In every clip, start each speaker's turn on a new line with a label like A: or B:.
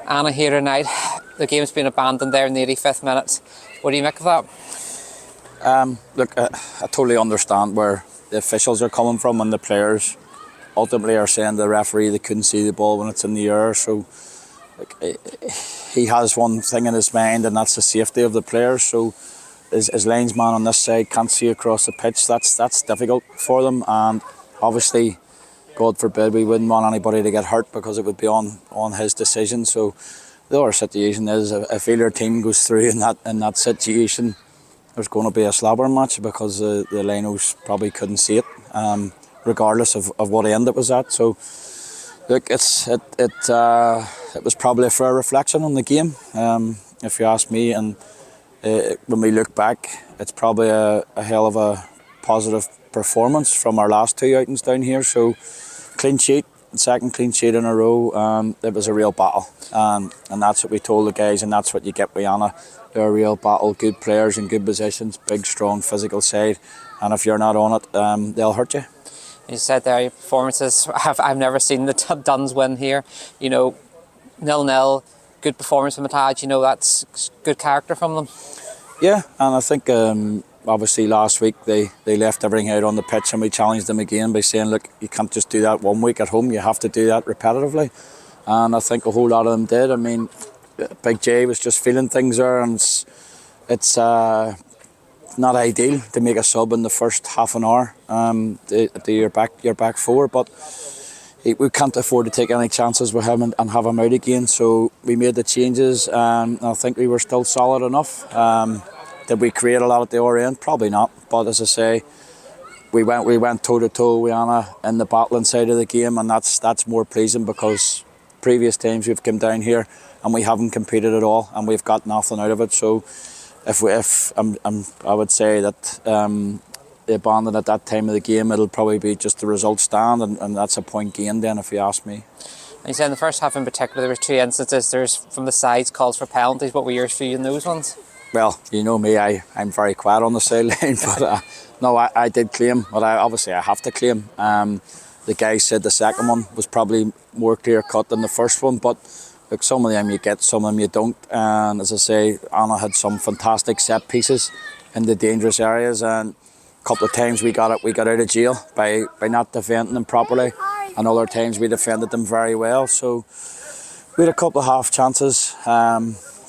A: Annagh here tonight. The game's been abandoned there in the 85th minute. What do you make of that?
B: Look, I totally understand where the officials are coming from, and the players ultimately are saying to the referee they couldn't see the ball when it's in the air. So he has one thing in his mind, and that's the safety of the players. So his linesman on this side can't see across the pitch. That's difficult for them, and obviously, God forbid, we wouldn't want anybody to get hurt because it would be on his decision. So the other situation is if either team goes through in that situation, there's going to be a slobber match because the linos probably couldn't see it, regardless of what end it was at. So look, it was probably a fair reflection on the game, if you ask me. And when we look back, it's probably a hell of a positive performance from our last two outings down here. So clean sheet, second clean sheet in a row. It was a real battle, and that's what we told the guys, and that's what you get with Annagh. They're a real battle, good players in good positions, big, strong, physical side, and if you're not on it, they'll hurt you.
A: You said there your performances. I've never seen the Duns win here. 0-0, good performance from Annagh. That's good character from them.
B: Yeah, and I think obviously last week they left everything out on the pitch, and we challenged them again by saying, look, you can't just do that one week at home, you have to do that repetitively. And I think a whole lot of them did. I mean, Big J was just feeling things there, and it's not ideal to make a sub in the first half an hour to your back four, but we can't afford to take any chances with him and have him out again. So we made the changes, and I think we were still solid enough. Did we create a lot at the other end? Probably not. But as I say, we went toe to toe with Annagh in the battling side of the game, and that's more pleasing because previous times we've come down here and we haven't competed at all, and we've got nothing out of it. So I would say that the abandon at that time of the game, it'll probably be just the result stand, and that's a point gained then, if you ask me.
A: And you said in the first half in particular there were two instances. There's from the sides calls for penalties. What were yours for you in those ones? Well,
B: you know me, I'm very quiet on the sideline, but no, I did claim, but obviously I have to claim. The guy said the second one was probably more clear cut than the first one, but look, some of them you get, some of them you don't. And as I say, Annagh had some fantastic set pieces in the dangerous areas, and a couple of times we got out of jail by not defending them properly, and other times we defended them very well. So we had a couple of half chances,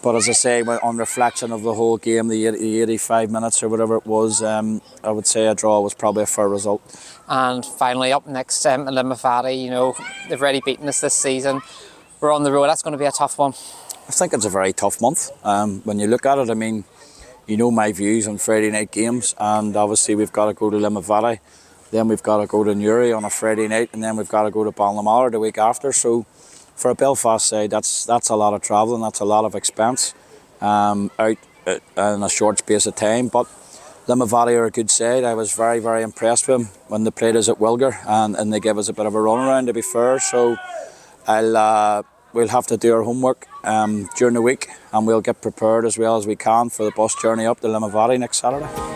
B: but as I say, on reflection of the whole game, the 85 minutes or whatever it was, I would say a draw was probably a fair result.
A: And finally, up next, Limavady, they've already beaten us this season. We're on the road. That's going to be a tough one.
B: I think it's a very tough month. When you look at it, I mean, my views on Friday night games, and obviously we've got to go to Limavady, then we've got to go to Newry on a Friday night, and then we've got to go to Ballinamallour the week after. So for a Belfast side, that's a lot of travelling, that's a lot of expense out in a short space of time. But Limavady are a good side. I was very, very impressed with them when they played us at Wilger, and they gave us a bit of a run around, to be fair. So we'll have to do our homework during the week, and we'll get prepared as well as we can for the bus journey up to Limavady next Saturday.